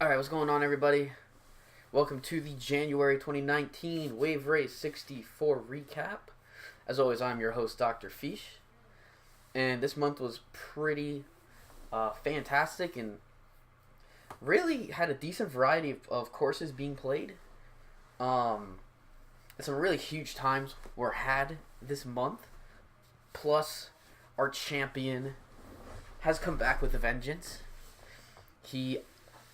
Alright, what's going on, everybody? Welcome to the January 2019 Wave Race 64 recap. As always, I'm your host, Dr. Fish. And this month was pretty fantastic and really had a decent variety of courses being played. Some really huge times were had this month. Plus, our champion has come back with a vengeance. He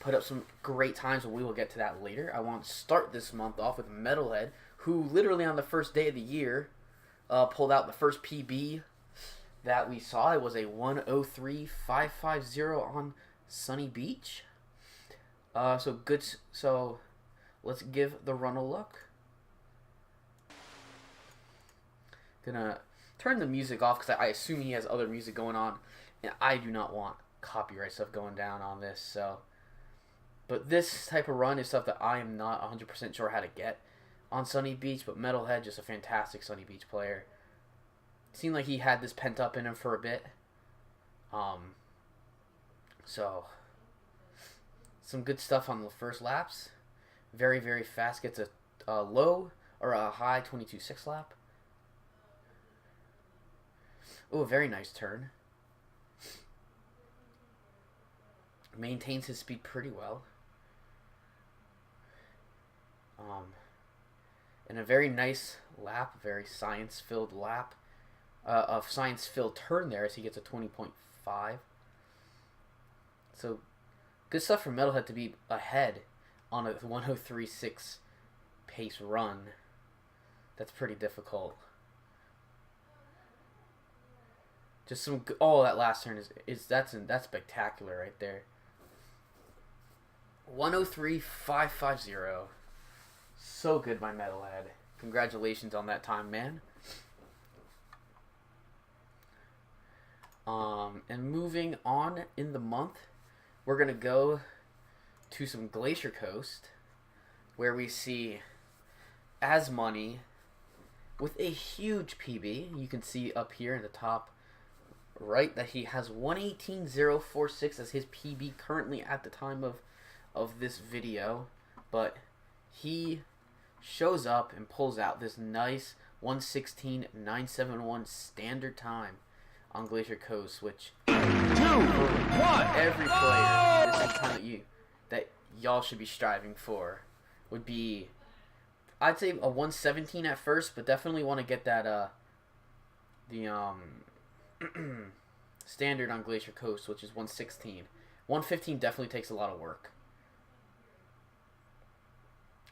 put up some great times, and we will get to that later. I want to start this month off with Metalhead, who literally on the first day of the year pulled out the first PB that we saw. It was a 103.550 on Sunny Beach. So good. So let's give the run a look. Gonna turn the music off because I assume he has other music going on, and I do not want copyright stuff going down on this. But this type of run is stuff that I am not 100% sure how to get on Sunny Beach. But Metalhead, just a fantastic Sunny Beach player. It seemed like he had this pent up in him for a bit. So some good stuff on the first laps. Very, very fast. Gets a low or a high 22.6 lap. Oh, a very nice turn. Maintains his speed pretty well. And a very nice lap, very science-filled lap, of science-filled turn there as he gets a 20.5. So, good stuff for Metalhead to be ahead on a 103.6 pace run. That's pretty difficult. Just some. Oh, that last turn that's spectacular right there. 103.550. So good by Metalhead. Congratulations on that time, man. And moving on in the month, we're gonna go to some Glacier Coast, where we see Asmoney with a huge PB. You can see up here in the top right that he has 118.046 as his PB currently at the time of this video, but he shows up and pulls out this nice 116.971 standard time on Glacier Coast, which every player this account that y'all should be striving for would be, I'd say a 117 at first, but definitely want to get that standard on Glacier Coast, which is 116. 115 definitely takes a lot of work.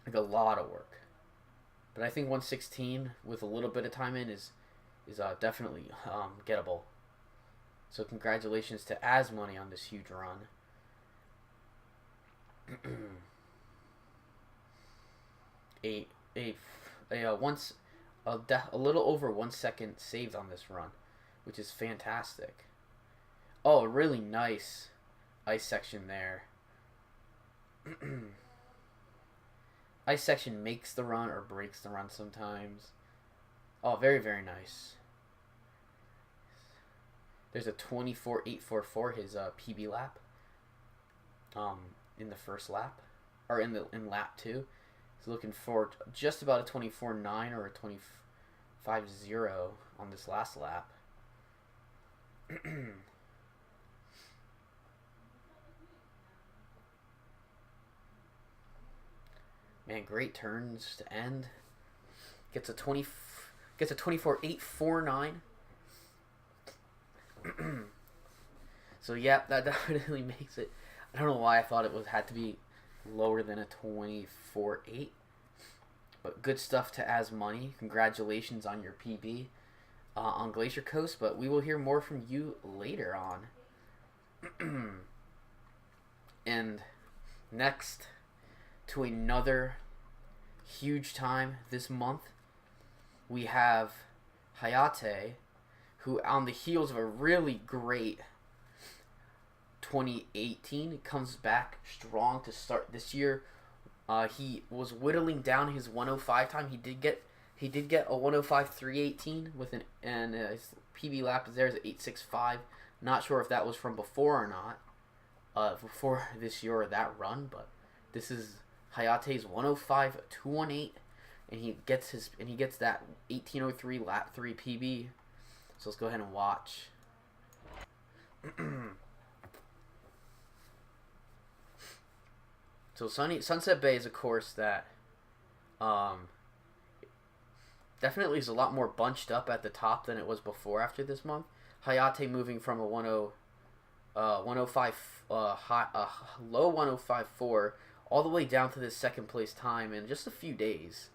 Like a lot of work. But I think 116 with a little bit of time in is definitely gettable. So congratulations to Asmoney on this huge run. a little over 1 second saved on this run, which is fantastic. Oh, really nice ice section there. Ice section makes the run or breaks the run sometimes. Oh, very, very nice. There's a 24.844 his PB lap. In the first lap, or in lap 2. He's looking for just about a 24.9 or a 25.0 on this last lap. Man, great turns to end. Gets a 24.849. So yeah, that definitely makes it. I don't know why I thought it had to be lower than a 24.8. But good stuff to Asmoney. Congratulations on your PB on Glacier Coast. But we will hear more from you later on. And next, to another huge time this month, we have Hayate, who on the heels of a really great 2018 comes back strong to start this year. He was whittling down his 105 time. He did get a 105.318 with his PB lap is there is 8.65. Not sure if that was from before or not. before this year or that run, but this is Hayate's 105.218, and he gets that 1803 lap 3 PB. So let's go ahead and watch. So Sunset Bay is a course that definitely is a lot more bunched up at the top than it was before after this month. Hayate moving from a 105 low 105.4 all the way down to this second place time in just a few days.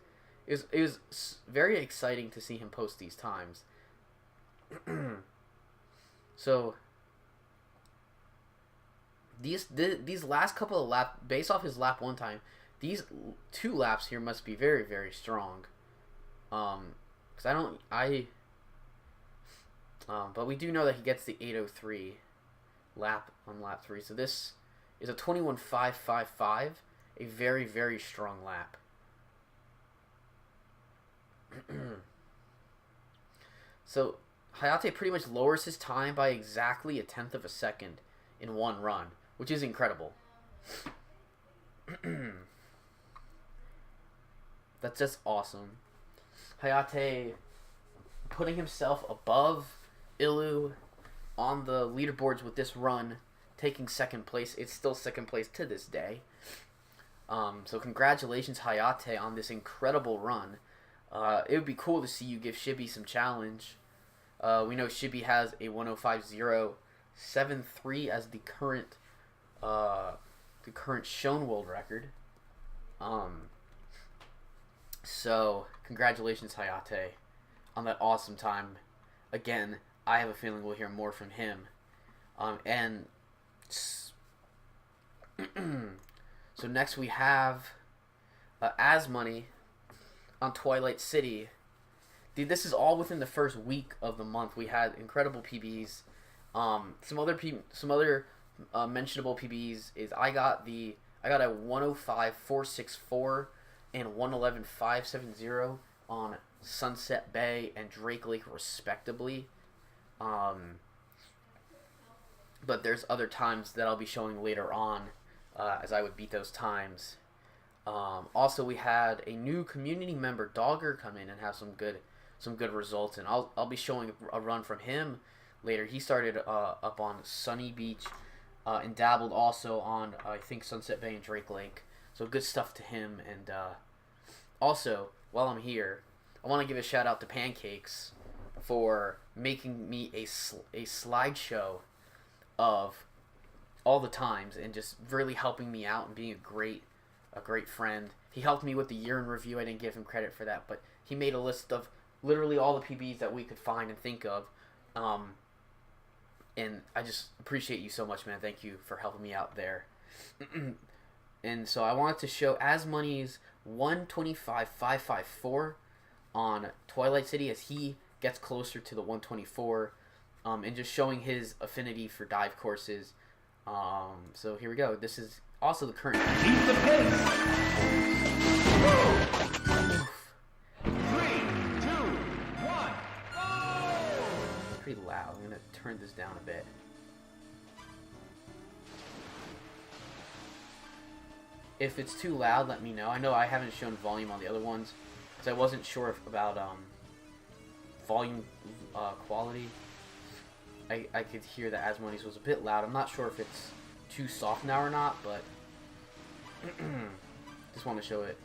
It was very exciting to see him post these times. So these last couple of laps, based off his lap 1 time, these 2 laps here must be very, very strong. Because but we do know that he gets the 803 lap on lap 3. So this is a 21.555, a very, very strong lap. So Hayate pretty much lowers his time by exactly 1/10 of a second in one run, which is incredible. That's just awesome. Hayate putting himself above Illu on the leaderboards with this run, taking second place. It's still second place to this day. So congratulations, Hayate, on this incredible run. It would be cool to see you give Shibi some challenge. We know Shibi has a 105.073 as the current shown world record. So congratulations, Hayate, on that awesome time. Again, I have a feeling we'll hear more from him. So next we have Asmoney on Twilight City. Dude, this is all within the first week of the month. We had incredible PBs. Some other mentionable PBs is I got a 105.464 and 111.570 on Sunset Bay and Drake Lake respectively. But there's other times that I'll be showing later on as I would beat those times. Also, we had a new community member, Dogger, come in and have some good results, and I'll be showing a run from him later. He started up on Sunny Beach and dabbled also on I think Sunset Bay and Drake Lake. So good stuff to him. And also, while I'm here, I want to give a shout out to Pancakes for making me a slideshow of all the times and just really helping me out and being a great friend. He helped me with the year in review. I didn't give him credit for that, but he made a list of literally all the PBs that we could find and think of. And I just appreciate you so much, man. Thank you for helping me out there. And so I wanted to show Asmoney's 125.554 on Twilight City as he gets closer to the 124, and just showing his affinity for dive courses. So here we go. This is also the current. Keep the pace. Go. 3, 2, 1. Go. Pretty loud. I'm gonna turn this down a bit. If it's too loud, let me know. I know I haven't shown volume on the other ones because I wasn't sure about volume quality. I could hear that Asmoney's was a bit loud. I'm not sure if it's too soft now or not, but just want to show it.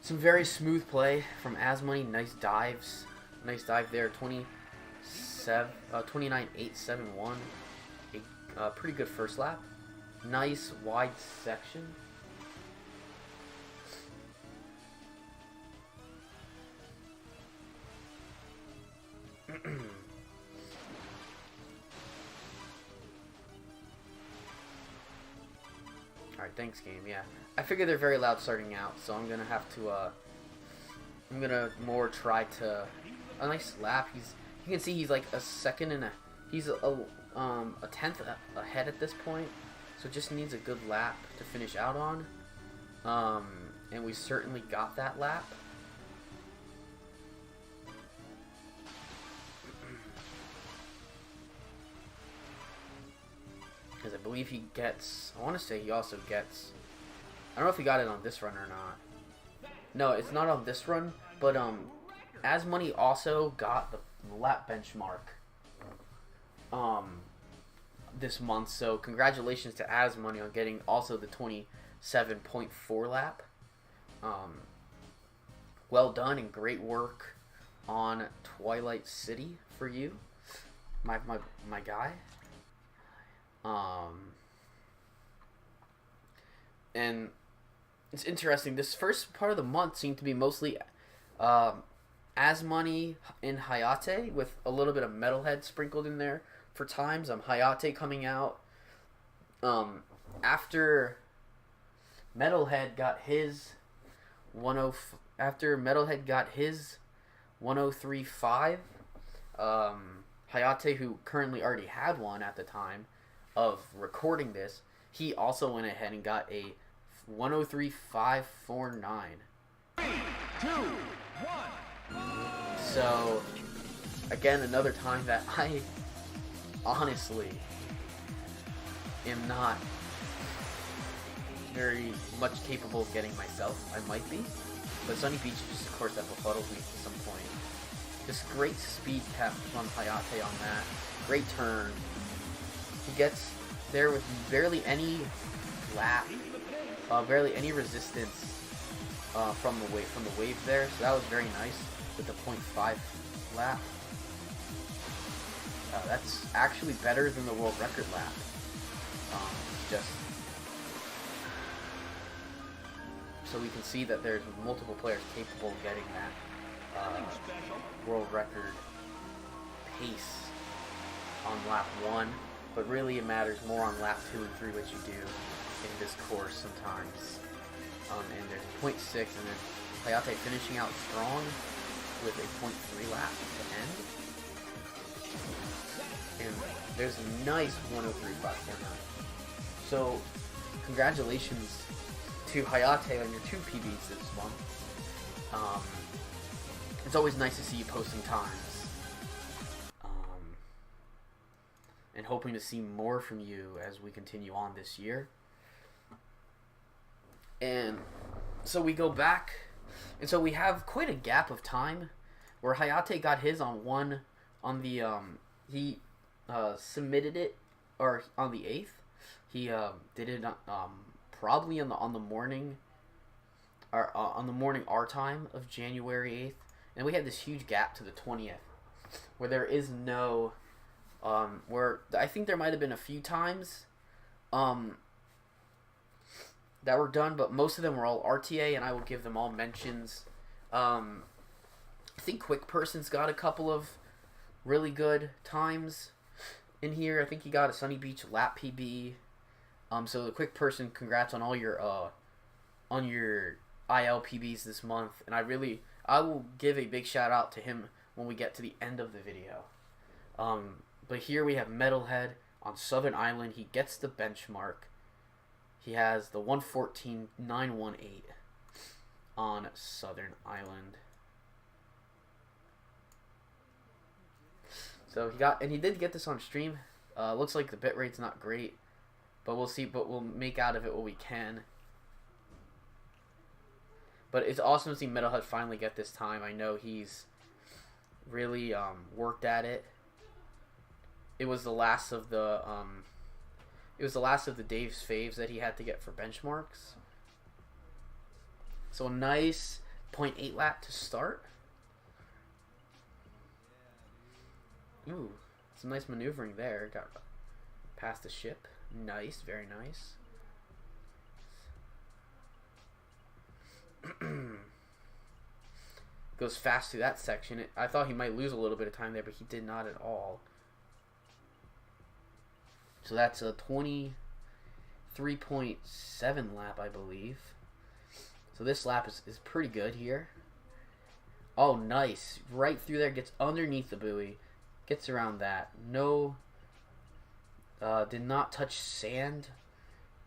Some very smooth play from Asmoney. Nice dives. Nice dive there. 29.871. A pretty good first lap. Nice wide section. Alright, thanks game, yeah. I figure they're very loud starting out, so I'm gonna have to, I'm gonna more try to, a nice lap. You can see he's like a second and he's a tenth ahead at this point, so just needs a good lap to finish out on, and we certainly got that lap. Because I believe he gets... I want to say he also gets... I don't know if he got it on this run or not. No, it's not on this run. But Asmoney also got the lap benchmark this month. So congratulations to Asmoney on getting also the 27.4 lap. Well done and great work on Twilight City for you, my guy. And it's interesting. This first part of the month seemed to be mostly Asmoney and Hayate, with a little bit of Metalhead sprinkled in there for times. Hayate coming out after Metalhead got his 103.5. Hayate, who currently already had one at the time of recording this, he also went ahead and got a 103.549. 3, 2, 1. So, again, another time that I honestly am not very much capable of getting myself. I might be. But Sunny Beach just, of course, that befuddles me at some point. Just great speed cap from Hayate on that. Great turn. He gets there with barely any lap, barely any resistance from the wave there. So that was very nice with the 0.5 lap. That's actually better than the world record lap. Just so we can see that there's multiple players capable of getting that world record pace on lap 1, but really it matters more on lap 2 and 3 what you do in this course sometimes. And there's 0.6, and then Hayate finishing out strong with a 0.3 lap to end. And there's a nice 103.549. So congratulations to Hayate on your 2 PBs this month. It's always nice to see you posting times. And hoping to see more from you as we continue on this year. And so we go back, and so we have quite a gap of time where Hayate got his on the he submitted it, or on the 8th. He did it probably on the morning, or on the morning our time of January 8th, and we had this huge gap to the 20th where there is no where I think there might have been a few times that were done, but most of them were all RTA, and I will give them all mentions. I think Quick Person's got a couple of really good times in here. I think he got a Sunny Beach lap PB. So the Quick Person, congrats on all your IL PBs this month, and I will give a big shout out to him when we get to the end of the video. But here we have Metalhead on Southern Island. He gets the benchmark. He has the 114.918 on Southern Island. So he did get this on stream. Looks like the bitrate's not great, but we'll see. But we'll make out of it what we can. But it's awesome to see Metalhead finally get this time. I know he's really worked at it. It was the last of the Dave's faves that he had to get for benchmarks. So a nice 0.8 lap to start. Ooh, some nice maneuvering there. Got past the ship. Nice, very nice. Goes fast through that section. I thought he might lose a little bit of time there, but he did not at all. So that's a 23.7 lap, I believe. So this lap is pretty good here. Oh, nice. Right through there. Gets underneath the buoy. Gets around that. No. Did not touch sand.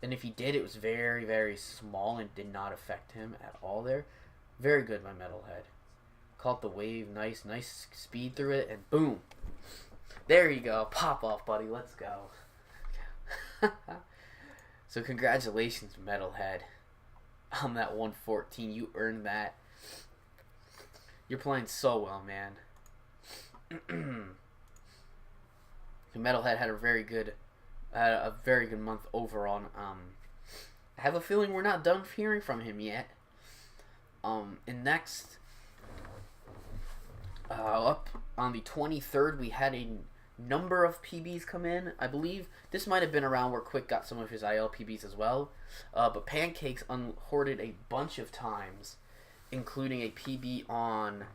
And if he did, it was very, very small and did not affect him at all there. Very good by Metalhead. Caught the wave. Nice speed through it. And boom. There you go. Pop off, buddy. Let's go. So congratulations, Metalhead, on that 114. You earned that. You're playing so well, man. Metalhead had a very good month overall. I have a feeling we're not done hearing from him yet. And next, up on the 23rd, we had a number of PBs come in. I believe this might have been around where Quick got some of his IL PBs as well. But Pancakes unhoarded a bunch of times, including a PB on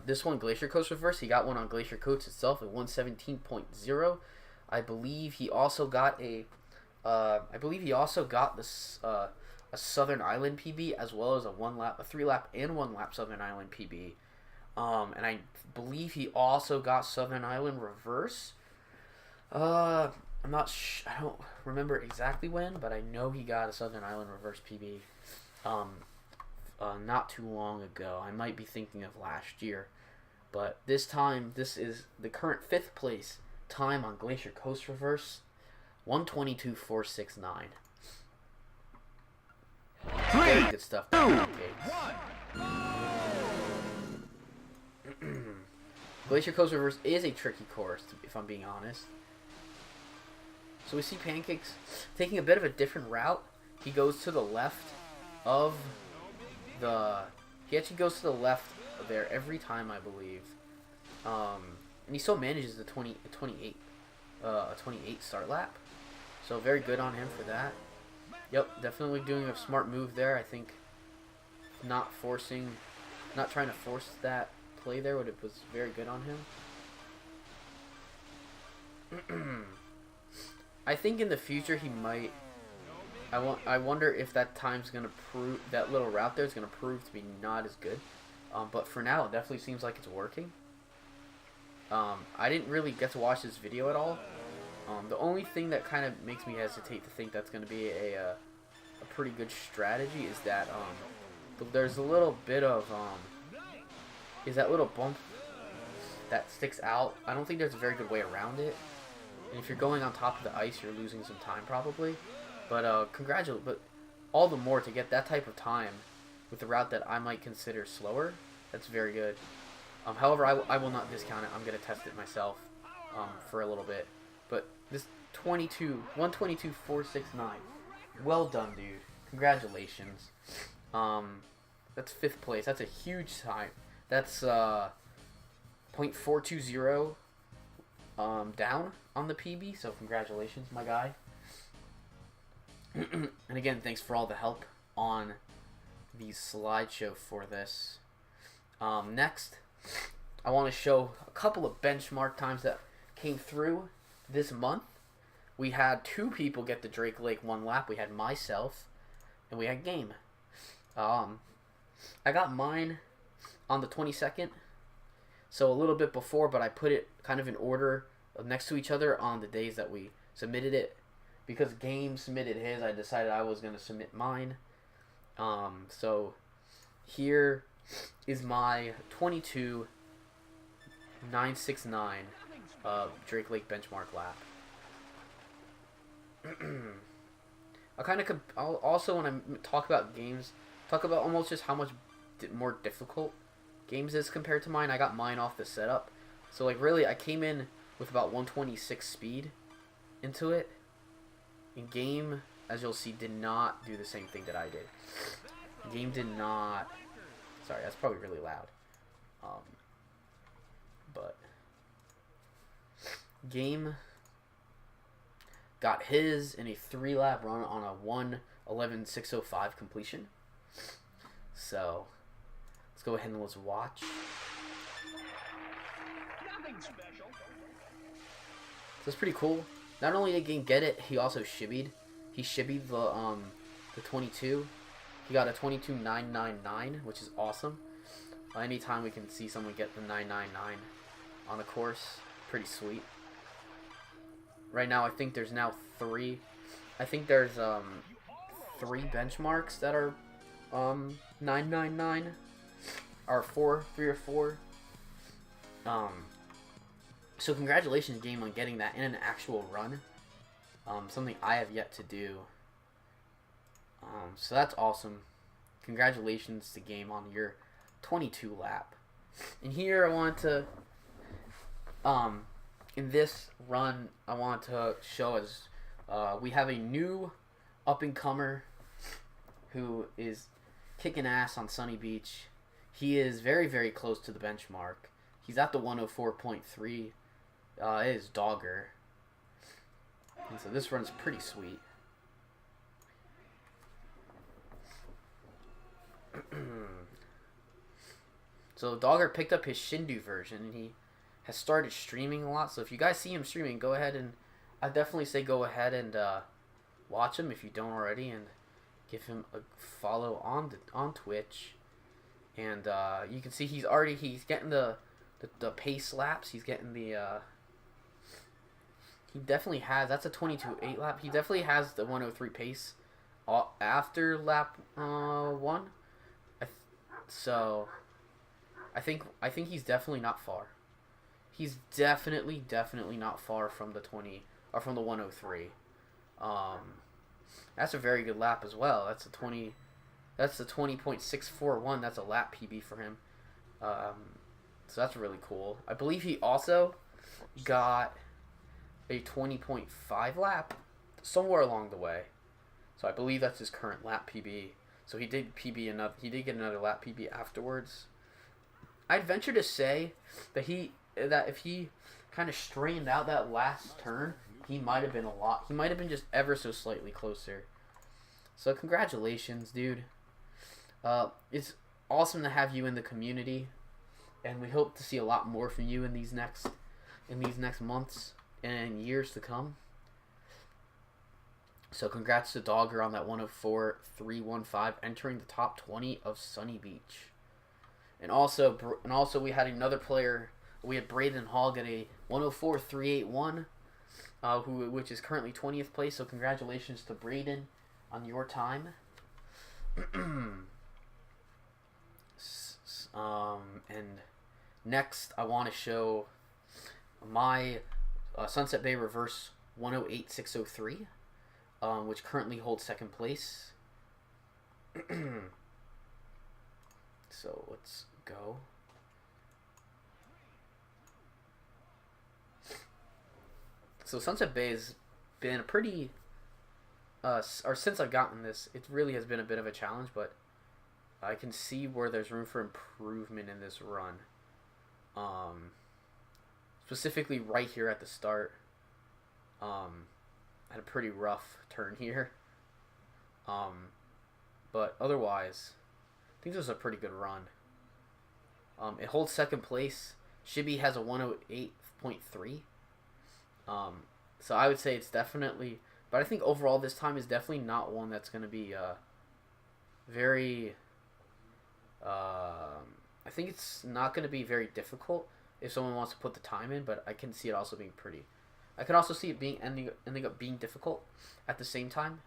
this one, Glacier Coast Reverse. He got one on Glacier Coast itself at 117.0. I believe he also got this a Southern Island PB, as well as a 3-lap and 1-lap Southern Island PB. And I believe he also got Southern Island Reverse. I don't remember exactly when, but I know he got a Southern Island Reverse PB not too long ago. I might be thinking of last year. But this time, this is the current 5th place time on Glacier Coast Reverse, 122.469. Very good stuff. 2, 1. Glacier Coast Reverse is a tricky course, if I'm being honest. So we see Pancakes taking a bit of a different route. He goes to the left of the... He actually goes to the left there every time, I believe. And he still manages a 28 start lap. So very good on him for that. Yep, definitely doing a smart move there. I think not trying to force that play there, but it was very good on him. I think in the future he might. I wonder if that time's gonna prove, that little route there is gonna prove to be not as good. But for now, it definitely seems like it's working. I didn't really get to watch this video at all. The only thing that kind of makes me hesitate to think that's going to be a pretty good strategy is that there's a little bit of is that little bump that sticks out. I don't think there's a very good way around it. And if you're going on top of the ice, you're losing some time probably. But but all the more to get that type of time with a route that I might consider slower. That's very good. However, I will not discount it. I'm going to test it myself for a little bit. But this 122.469. Well done, dude. Congratulations. That's 5th place. That's a huge time. That's 0.420 down on the PB. So congratulations, my guy. And again, thanks for all the help on the slideshow for this. Next, I want to show a couple of benchmark times that came through this month. We had 2 people get the Drake Lake 1 lap. We had myself, and we had Game. I got mine on the 22nd, so a little bit before, but I put it kind of in order next to each other on the days that we submitted it. Because Game submitted his, I decided I was going to submit mine. So here is my 22.969 Drake Lake benchmark lap. I'll also, when I talk about games, talk about almost just how much more difficult Games is compared to mine. I got mine off the setup, so like really I came in with about 126 speed into it. And Game, as you'll see, did not do the same thing that I did. Game did not. Sorry, that's probably really loud. But Game got his in a 3-lap run on a 1:11.605 completion. So let's go ahead and let's watch. Nothing special. So it's pretty cool. Not only did Game get it, he also shibbied. He shibbied the 22. He got a 22.999, which is awesome. Anytime we can see someone get the 999 on the course, pretty sweet. Right now, I think there's now 3. I think there's 3 benchmarks that are 999, or 3 or 4. So congratulations, Game, on getting that in an actual run. something I have yet to do. So that's awesome. Congratulations to Game on your 22 lap. And here I want to, in this run, I want to show us, we have a new up-and-comer who is kicking ass on Sunny Beach. He is very, very close to the benchmark. He's at the 104.3. It is Dogger. And so this run's pretty sweet. So Dogger picked up his Shindu version, and he has started streaming a lot. So if you guys see him streaming, go ahead and I definitely say go ahead and watch him if you don't already, and give him a follow on Twitch. And you can see he's getting the pace laps. He's getting the he definitely has, that's a 22.8 lap. He definitely has the 103 pace after lap 1. So I think he's definitely not far. He's definitely not far from the 20 or from the 103. That's a very good lap as well. That's the 20.641. That's a lap PB for him. So that's really cool. I believe he also got a 20.5 lap somewhere along the way. So I believe that's his current lap PB. So he did get another lap PB afterwards. I'd venture to say that if he kind of straightened out that last turn, he might have been just ever so slightly closer. So congratulations, dude. It's awesome to have you in the community, and we hope to see a lot more from you in these next months and years to come. So congrats to Dogger on that 104.315, entering the top 20 of Sunny Beach. And also we had another player. We had Braden Hall get a 104.381, which is currently 20th place. So congratulations to Braden on your time. And next I want to show my Sunset Bay Reverse 108.603, which currently holds second place. So let's go. So Sunset Bay has been a pretty, or since I've gotten this, it really has been a bit of a challenge, but I can see where there's room for improvement in this run. Specifically right here at the start. I had a pretty rough turn here. But otherwise, I think this was a pretty good run. It holds second place. Shibi has a 108.3. So I would say it's definitely, but I think overall this time is definitely not one that's going to be very, I think it's not going to be very difficult if someone wants to put the time in, but I can see it also being pretty. I can also see it ending up being difficult at the same time.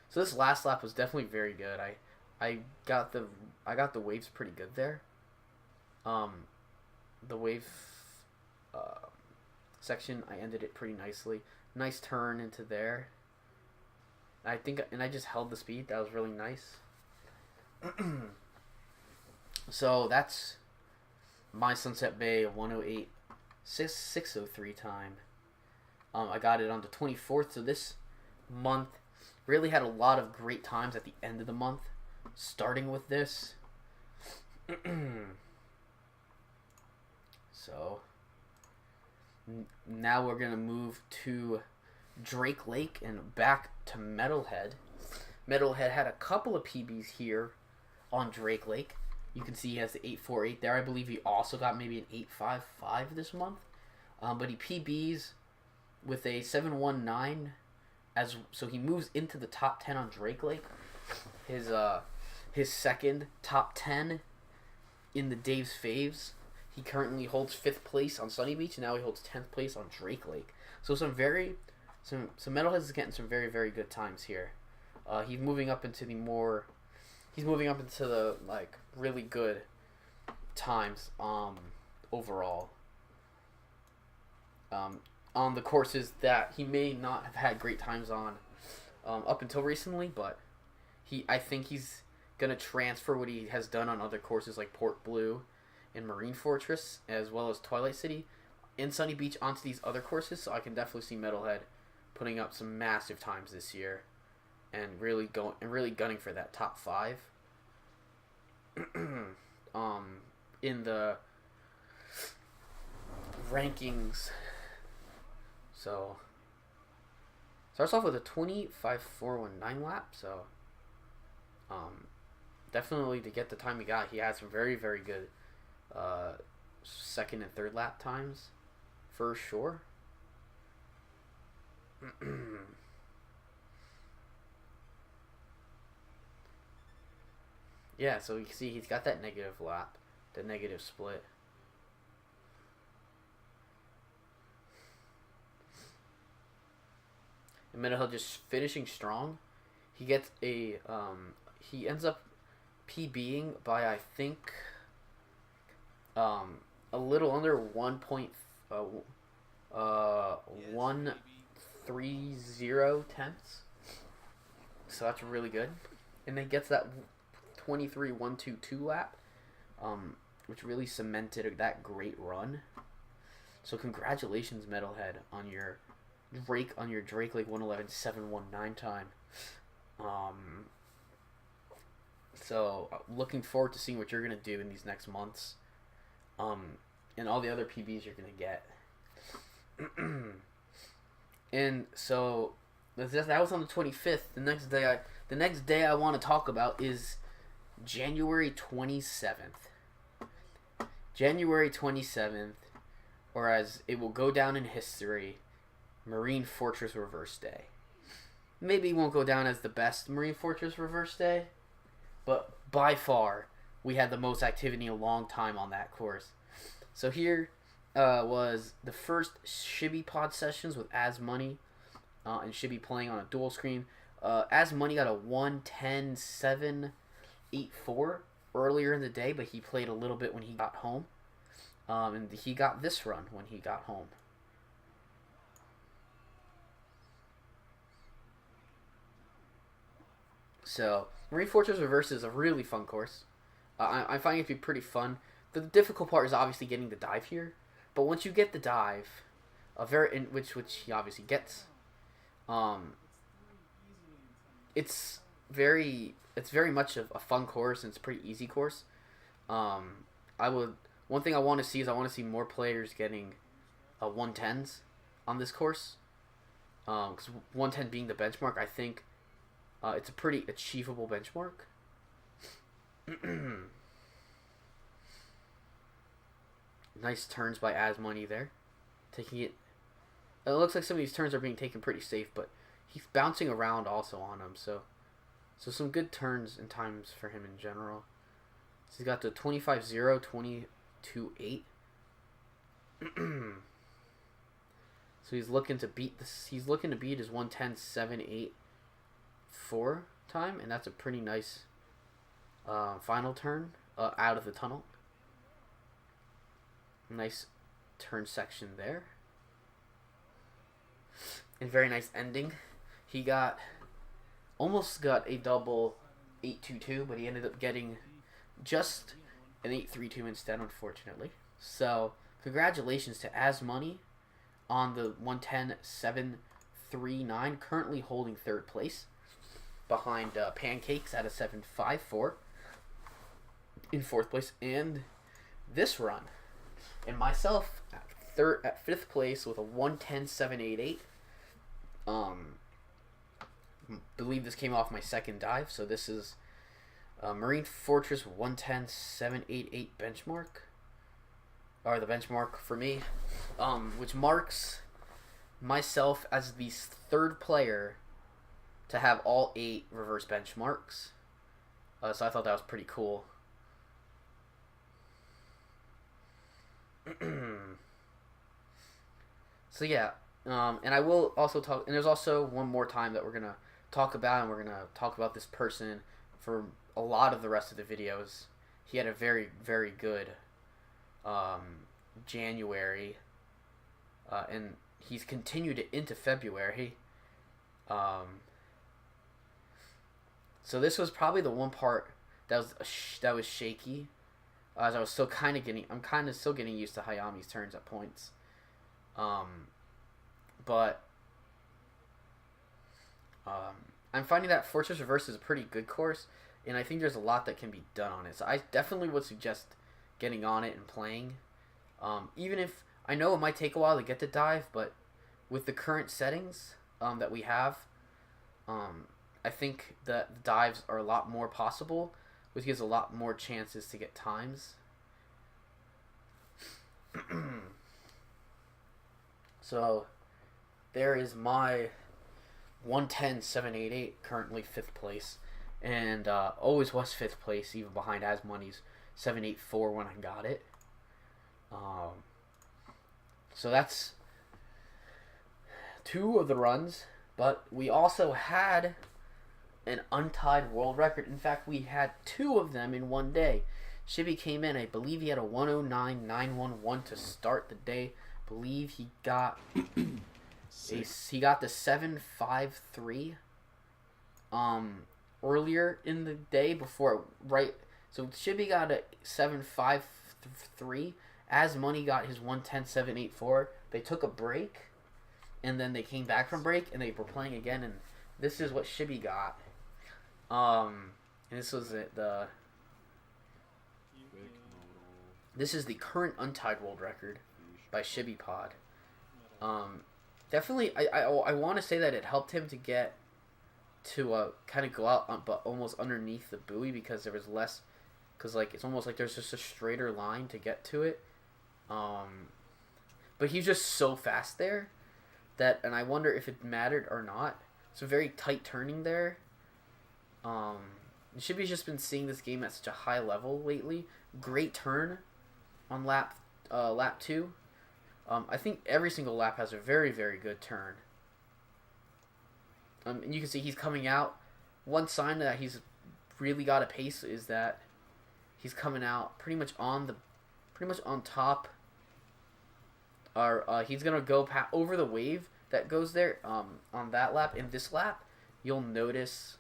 So this last lap was definitely very good. I got the waves pretty good there. The wave section, I ended it pretty nicely. Nice turn into there. I just held the speed. That was really nice. So that's my Sunset Bay 108.603 time. I got it on the 24th. So this month really had a lot of great times at the end of the month, starting with this. So now we're going to move to Drake Lake and back to Metalhead. Metalhead had a couple of PBs here on Drake Lake. You can see he has the 848 there. I believe he also got maybe an 855 this month. But he PBs with a 719, so he moves into the top 10 on Drake Lake. His second top 10 in the Dave's Faves. He currently holds 5th place on Sunny Beach, and now he holds 10th place on Drake Lake. So some Metalheads is getting some very, very good times here. He's moving up into the like really good times overall. on the courses that he may not have had great times on up until recently, but I think he's gonna transfer what he has done on other courses like Port Blue and Marine Fortress, as well as Twilight City, and Sunny Beach onto these other courses. So I can definitely see Metalhead putting up some massive times this year, and really gunning for that top 5. In the rankings. So starts off with a 25.419 lap. So definitely to get the time he got, he had some very, very good second and third lap times for sure. Yeah, so you can see he's got that negative lap, the negative split. And Metalhead just finishing strong. He gets he ends up PBing by, I think, a little under 1.130 tenths. So that's really good. And then gets that 23.122 lap, which really cemented that great run. So congratulations, Metalhead, on your Drake Lake 111.719 time. So looking forward to seeing what you're gonna do in these next months, and all the other PBs you're gonna get. And so that was on the 25th. The next day I want to talk about is January 27th. January 27th, or as it will go down in history, Marine Fortress Reverse Day. Maybe it won't go down as the best Marine Fortress Reverse Day, but by far, we had the most activity in a long time on that course. So here was the first Shibby Pod sessions with As Money, and Shibby playing on a dual screen. As Money got a 1:10.784 earlier in the day, but he played a little bit when he got home. And he got this run when he got home. So, Marine Fortress Reverse is a really fun course. I'm finding it to be pretty fun. The difficult part is obviously getting the dive here. But once you get the dive, which he obviously gets, it's very much a fun course, and it's a pretty easy course. One thing I want to see is more players getting 110s on this course. Because 110 being the benchmark, I think it's a pretty achievable benchmark. Nice turns by As Money there. Taking it. It looks like some of these turns are being taken pretty safe, but he's bouncing around also on them. So some good turns and times for him in general. So he's got the 25.0, 22.8. So he's looking to beat this. He's looking to beat his 1:10.784 time, and that's a pretty nice final turn out of the tunnel. Nice turn section there, and very nice ending. He almost got a double 822, but he ended up getting just an 832 instead, unfortunately. So congratulations to As Money on the 1:10.739, currently holding third place behind Pancakes at a 7.54 in fourth place, and this run, and myself at fifth place with a 1:10.788. Believe this came off my second dive, so this is Marine Fortress 1:10.788 benchmark, or the benchmark for me, which marks myself as the third player to have all 8 reverse benchmarks. So I thought that was pretty cool. So yeah, and I will also talk, and there's also one more time that we're gonna talk about, and we're gonna talk about this person for a lot of the rest of the videos. He had a very, very good January and he's continued it into February. So this was probably the one part that was shaky, as I was still I'm kind of still getting used to Hayami's turns at points, but I'm finding that Fortress Reverse is a pretty good course, and I think there's a lot that can be done on it. So I definitely would suggest getting on it and playing, even if I know it might take a while to get the dive, but with the current settings that we have, I think that the dives are a lot more possible, which gives a lot more chances to get times. So there is my 110.788, currently 5th place, and always was 5th place, even behind As Money's 784 when I got it. So that's 2 of the runs, but we also had an untied world record. In fact, we had 2 of them in one day. Shibby came in, I believe he had a 109.911 to start the day. I believe he got he got the 753 earlier in the day before, right? So Shibby got a 753. As Money got his 110.784. They took a break, and then they came back from break, and they were playing again, and this is what Shibby got. And this was this is the current untied world record by Shibby Pod. Definitely, I want to say that it helped him to get to kind of go out, but almost underneath the buoy, because there was less, because like it's almost like there's just a straighter line to get to it. But he's just so fast there and I wonder if it mattered or not. It's a very tight turning there. Shibby's just been seeing this game at such a high level lately. Great turn on lap 2. I think every single lap has a very, very good turn. And you can see he's coming out. One sign that he's really got a pace is that he's coming out pretty much on top. He's gonna go over the wave that goes there on that lap. In this lap, you'll notice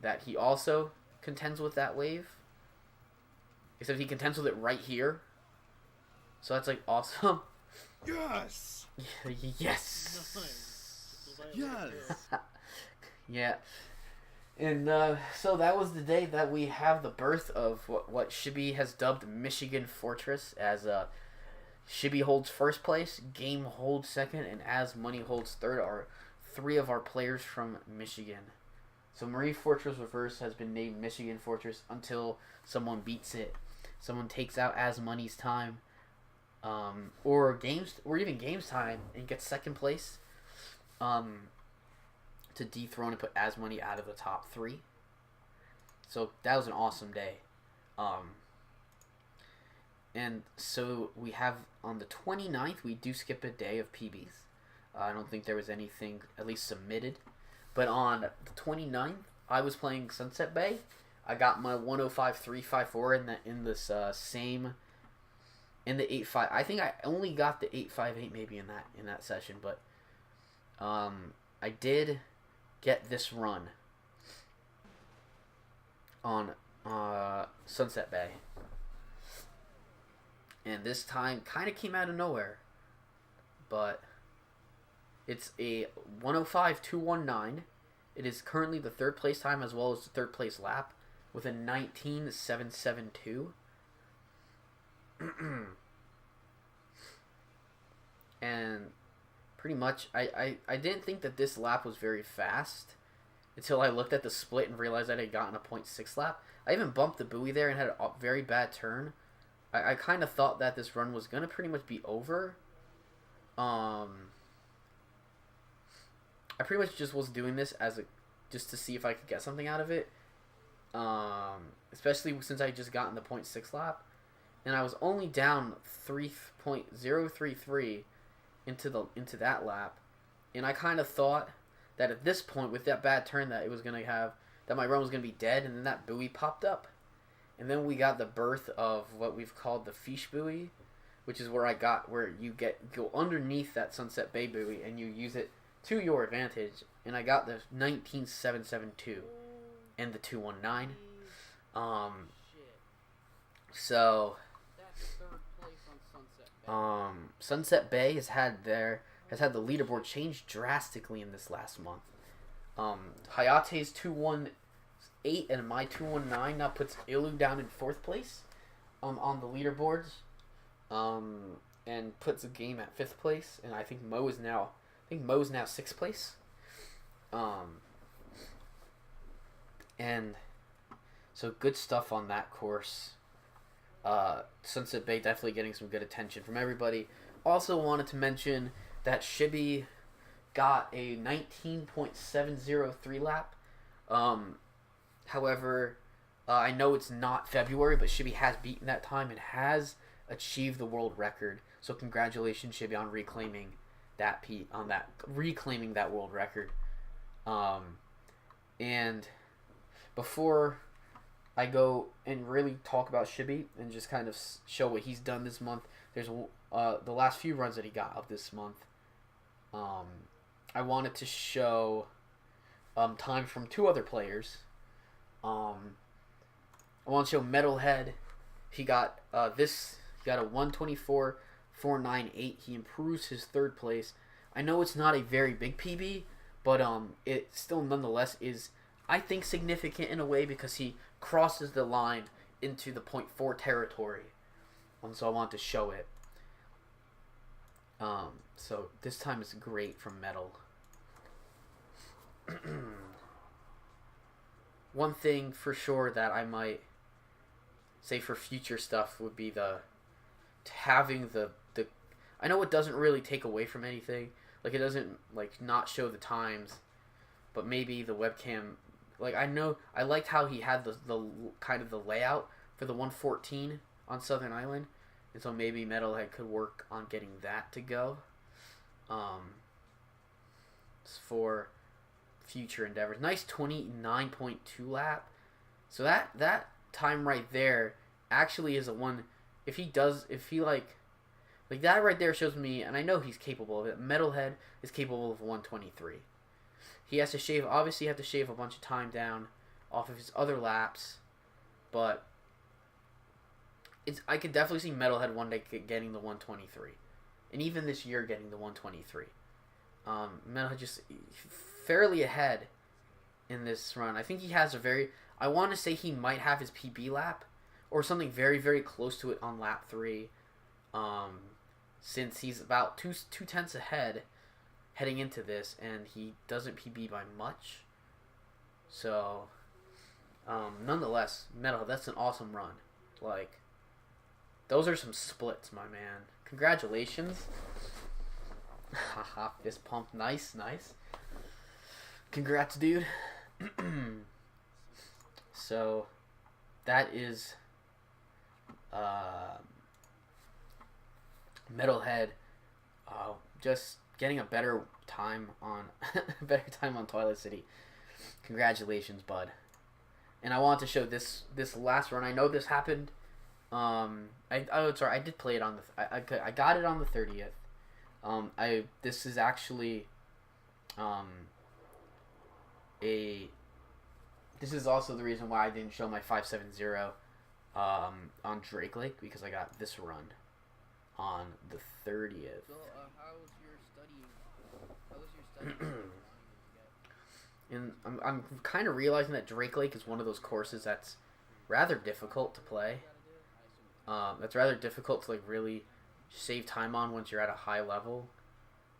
that he also contends with that wave, except he contends with it right here. So that's like awesome. Yes. Yes. Yes. Yeah. And so that was the day that we have the birth of what Shibby has dubbed Michigan Fortress, as Shibby holds first place, Game holds second, and As Money holds third, are 3 of our players from Michigan. So Marie Fortress Reverse has been named Michigan Fortress until someone beats it. Someone takes out As Money's time, or even Game's time, and gets second place, to dethrone and put As Money out of the top 3. So that was an awesome day. And so we have on the 29th, we do skip a day of PBs. I don't think there was anything at least submitted. But on the 29th, I was playing Sunset Bay. I got my 105.354 in this in the 8.5. I think I only got the 8.58 maybe in that session, but I did get this run on Sunset Bay. And this time kind of came out of nowhere. But it's a 105.219. It is currently the 3rd place time as well as the 3rd place lap with a 19.772. And pretty much I didn't think that this lap was very fast until I looked at the split and realized that I had gotten a 0.6 lap. I even bumped the buoy there and had a very bad turn. I kind of thought that this run was going to pretty much be over. I pretty much just was doing this just to see if I could get something out of it. Especially since I just gotten the 0.6 lap. And I was only down 3.033 into that lap. And I kind of thought that at this point, with that bad turn, that my run was going to be dead, and then that buoy popped up. And then we got the birth of what we've called the Fish buoy, which is where you go underneath that Sunset Bay buoy and you use it to your advantage. And I got the 19772 and the 219. So Sunset Bay has had the leaderboard change drastically in this last month. Hayate's 218 and my 219 now puts Ilu down in 4th place on the leaderboards, and puts the game at 5th place. And I think Mo is now 6th place. And so good stuff on that course. Sunset Bay definitely getting some good attention from everybody. Also wanted to mention that Shibi got a 19.703 lap. However, I know it's not February, but Shibi has beaten that time and has achieved the world record. So congratulations, Shibi, on reclaiming that world record. And before I go and really talk about Shibi and just kind of show what he's done this month, there's the last few runs that he got of this month. I wanted to show time from 2 other players. I want to show Metalhead. He got a 124.498. He improves his 3rd place. I know it's not a very big PB, but it still nonetheless is, I think, significant in a way because he crosses the line into the .4 territory. So I want to show it. So this time is great from Metal. One thing for sure that I might say for future stuff would be having the I know it doesn't really take away from anything. Like, it doesn't, like, not show the times, but maybe the webcam, like, I know I liked how he had the kind of the layout for the 114 on Southern Island, and so maybe Metalhead could work on getting that to go. For future endeavors. Nice 29.2 lap. So that time right there actually is a one. If he like that right there shows me, and I know he's capable of it. Metalhead is capable of 123. He has to shave. Obviously, you have to shave a bunch of time down off of his other laps, but I could definitely see Metalhead one day getting the 123, and even this year getting the 123. Metalhead just fairly ahead in this run. I think he has I want to say he might have his PB lap or something very, very close to it on lap 3. Since he's about two tenths ahead heading into this, and he doesn't PB by much. So, nonetheless, Metalhead, that's an awesome run. Like, those are some splits, my man. Congratulations. Haha, fist pump. Nice. Congrats, dude. So, that is Metalhead just getting a better time on Twilight City. Congratulations, bud. And I want to show this last run. I know this happened. I did play it on I got it on the 30th. This is actually this is also the reason why I didn't show my 570 on Drake Lake, because I got this run on the 30th. So, how was your studying? And I'm kind of realizing that Drake Lake is one of those courses that's rather difficult to play. That's rather difficult to, like, really save time on once you're at a high level.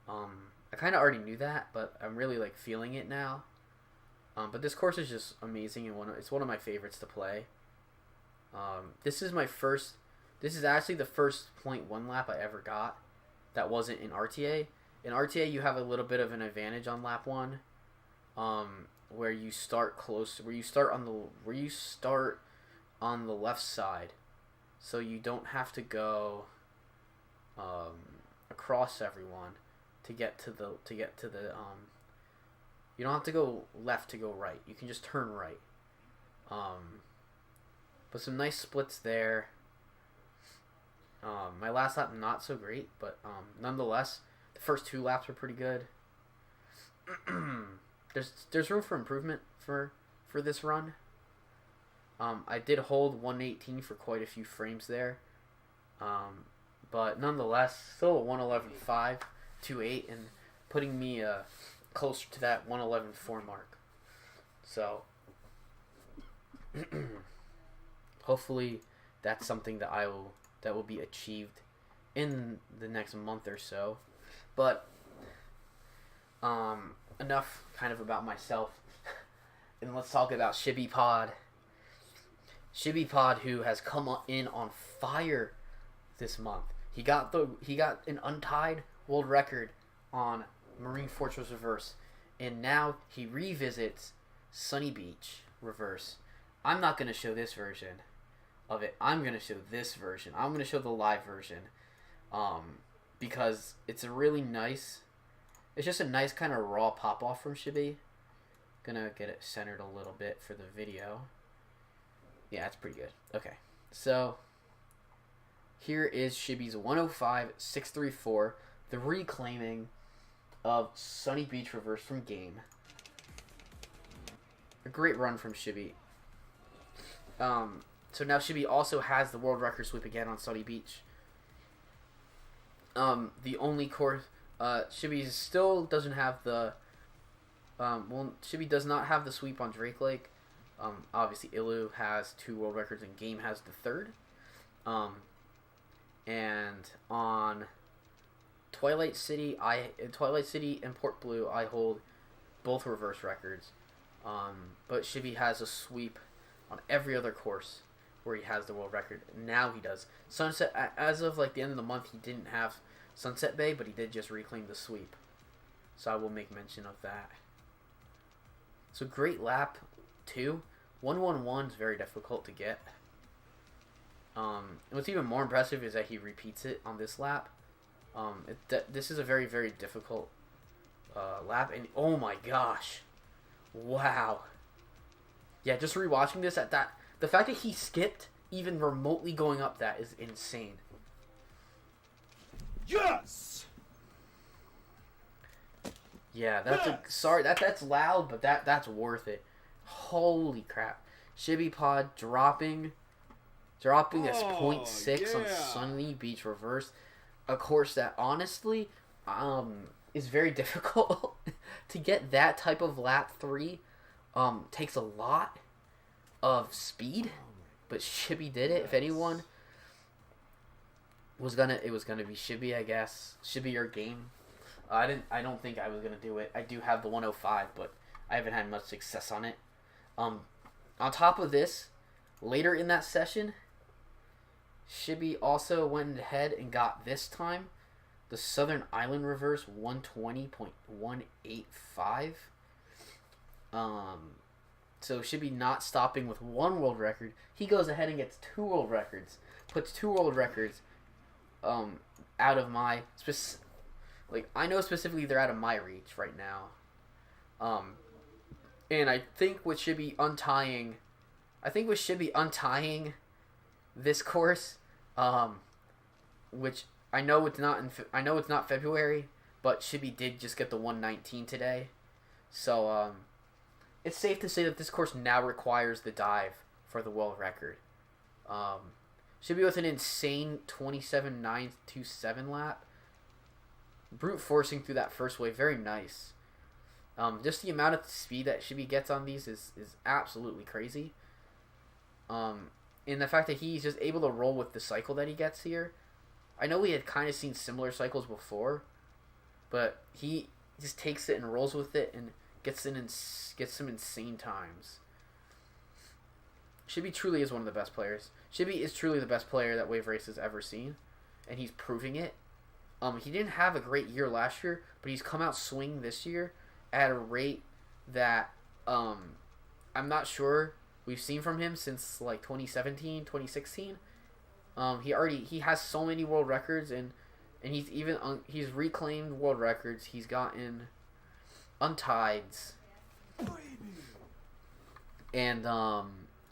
I kind of already knew that, but I'm really, like, feeling it now. But this course is just amazing, and it's one of my favorites to play. This is actually the first .1 lap I ever got that wasn't in RTA. In RTA, you have a little bit of an advantage on lap 1, where you start on the left side, so you don't have to go across everyone to get to the you don't have to go left to go right. You can just turn right. But some nice splits there. My last lap not so great, but nonetheless, the first 2 laps were pretty good. There's room for improvement for this run. I did hold 118 for quite a few frames there, but nonetheless, still a 111.5, 2.8, and putting me closer to that 111.4 mark. So hopefully that's something that will be achieved in the next month or so. But enough kind of about myself, and let's talk about Shibby Pod. Shibby Pod, who has come in on fire this month. He got an untied world record on Marine Fortress Reverse, and now he revisits Sunny Beach Reverse. I'm not going to show this version of it. I'm going to show this version. I'm going to show the live version, because it's a really nice, it's just a nice kind of raw pop-off from Shibby. Gonna get it centered a little bit for the video. Yeah, it's pretty good. Okay, so here is Shibby's 105.634, the reclaiming of Sunny Beach Reverse from game. A great run from Shibby. So now Shibby also has the world record sweep again on Sunny Beach. The only course, Shibby still doesn't have the, Shibby does not have the sweep on Drake Lake. Obviously Ilu has 2 world records and Game has the 3rd. And on Twilight City and Port Blue, I hold both reverse records. But Shibby has a sweep on every other course where he has the world record. Now he does. Sunset, as of like the end of the month, he didn't have Sunset Bay, but he did just reclaim the sweep. So I will make mention of that. So great lap 2. 111 is very difficult to get. And what's even more impressive is that he repeats it on this lap. This is a very, very difficult lap, and oh my gosh, wow. Yeah, just rewatching this the fact that he skipped even remotely going up that is insane. Yes. Yeah, that's loud, but that's worth it. Holy crap. Shibby Pod dropping this 0.6 on Sunny Beach Reverse, a course that honestly is very difficult to get that type of lap 3. Takes a lot of speed, but Shibby did it. If anyone was gonna, it was gonna be Shibby, I guess. Shibby or Game. I don't think I was gonna do it. I do have the 105, but I haven't had much success on it. On top of this, later in that session, Shibby also went ahead and got this time the Southern Island Reverse 120.185. So Shibby not stopping with 1 world record. He goes ahead and gets 2 world records. Puts 2 world records out of my I know specifically they're out of my reach right now. And I think with Shibby untying this course, which I know it's not February, but Shibby did just get the 119 today. So it's safe to say that this course now requires the dive for the world record. Shibby with an insane 27.927 lap. Brute forcing through that first wave, very nice. Just the amount of speed that Shibby gets on these is absolutely crazy. And the fact that he's just able to roll with the cycle that he gets here. I know we had kind of seen similar cycles before, but he just takes it and rolls with it and gets some insane times. Shibby truly is one of the best players. Shibby is truly the best player that Wave Race has ever seen, and he's proving it. He didn't have a great year last year, but he's come out swinging this year at a rate that I'm not sure we've seen from him since like 2017, 2016. He has so many world records, and he's reclaimed world records. He's gotten untieds, and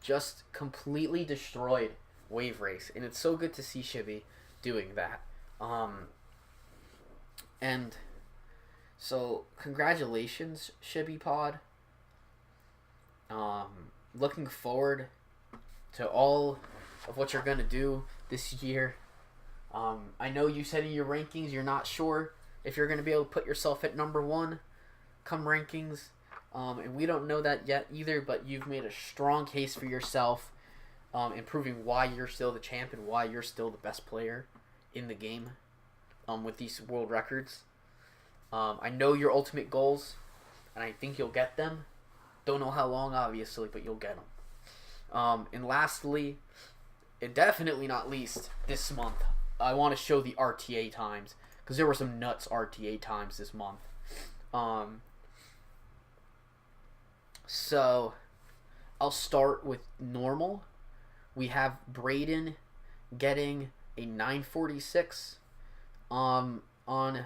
just completely destroyed Wave Race, and it's so good to see Shibby doing that. And so congratulations, Shibby Pod. Looking forward to all of what you're gonna do this year. I know you said in your rankings you're not sure if you're gonna be able to put yourself at number 1 come rankings. And we don't know that yet either, but you've made a strong case for yourself in proving why you're still the champ and why you're still the best player in the game with these world records. I know your ultimate goals, and I think you'll get them. Don't know how long, obviously, but you'll get them. And lastly, and definitely not least, this month, I want to show the RTA times, because there were some nuts RTA times this month. So, I'll start with normal. We have Braden getting a 946 on... I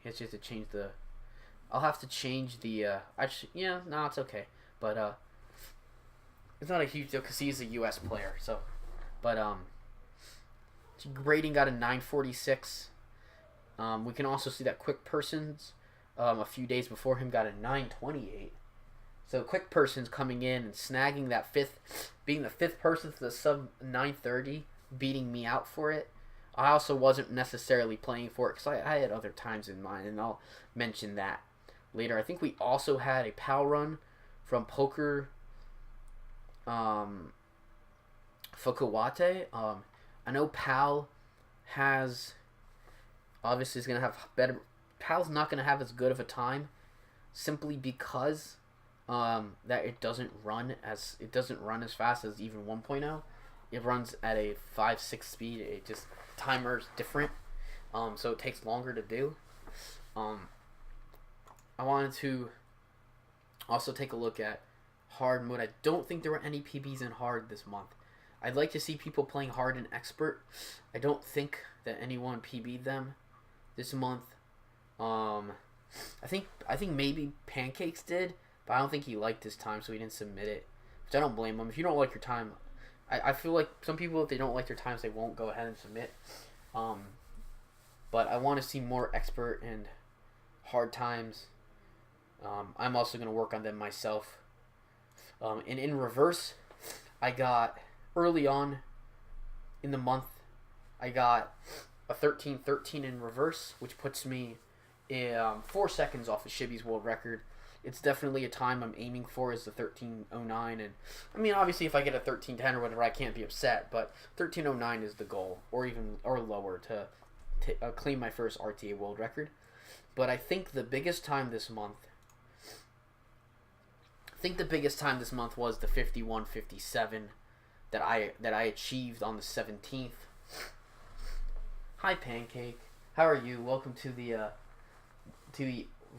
guess you have to change the... I'll have to change the... it's okay. But, it's not a huge deal because he's a U.S. player, so... But, Braden got a 946. We can also see that Quick Persons, a few days before him, got a 928. So Quick Persons coming in and snagging that being the 5th person to the sub 930, beating me out for it. I also wasn't necessarily playing for it because I had other times in mind, and I'll mention that later. I think we also had a PAL run from Poker Fukuwate. I know PAL has obviously is going to have better. PAL's not going to have as good of a time simply because that it doesn't run as fast as even 1.0. It runs at a 5-6 speed. It just timer's different, so it takes longer to do. I wanted to also take a look at hard mode. I don't think there were any PBs in hard this month. I'd like to see people playing hard and expert. I don't think that anyone PB'd them this month. I think maybe Pancakes did, but I don't think he liked his time, so he didn't submit it. Which I don't blame him. If you don't like your time, I feel like some people, if they don't like their times, they won't go ahead and submit. But I want to see more expert and hard times. I'm also going to work on them myself. And in reverse, I got early on in the month, I got a 13:13 in reverse, which puts me 4 seconds off of Shibby's world record. It's definitely a time I'm aiming for, is the 13:09, and I mean, obviously if I get a 13:10 or whatever, I can't be upset, but 13:09 is the goal, or lower to claim my first RTA world record. But I think the biggest time this month was the 51:57 that I achieved on the 17th. Hi Pancake, how are you? Welcome to the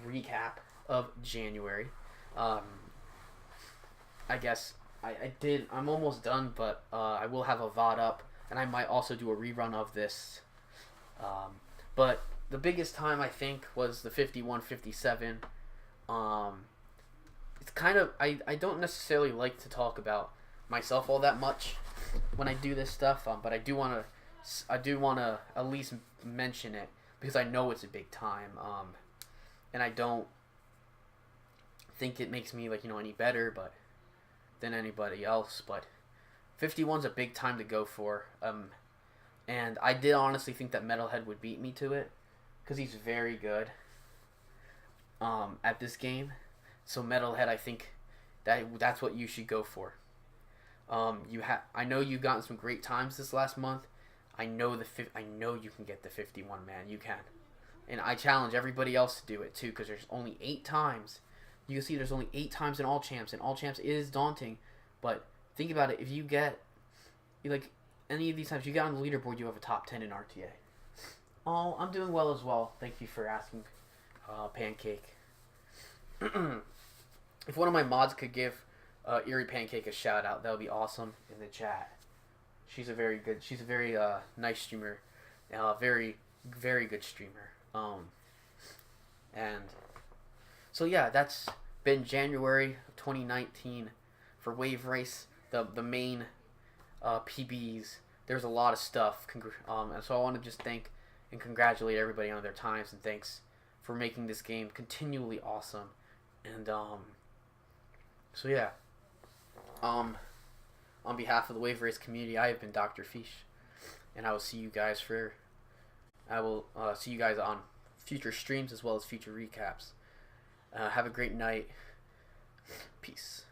recap of January. I guess I'm almost done, but I will have a VOD up, and I might also do a rerun of this. But the biggest time, I think, was the 51:57. It's kind of, I don't necessarily like to talk about myself all that much when I do this stuff, but I do want to at least mention it because I know it's a big time, and I don't think it makes me any better than anybody else, but 51's a big time to go for, and I did honestly think that Metalhead would beat me to it because he's very good at this game. So Metalhead, I think that's what you should go for. I know you've gotten some great times this last month. I know you can get the 51, man. You can. And I challenge everybody else to do it too, because there's only 8 times. You can see there's only 8 times in All Champs, and All Champs is daunting. But think about it. If you get any of these times, you get on the leaderboard, you have a top 10 in RTA. Oh, I'm doing well as well. Thank you for asking, Pancake. If one of my mods could give Eerie Pancake a shout out, that would be awesome in the chat. She's a very nice streamer, very, very good streamer. And so yeah, that's been January of 2019 for Wave Race. The main PBs there's a lot of stuff. And so I want to just thank and congratulate everybody on their times, and thanks for making this game continually awesome. And so yeah, on behalf of the Wave Race community, I have been Dr. Fish, and I will see you guys on future streams as well as future recaps. Have a great night. Peace.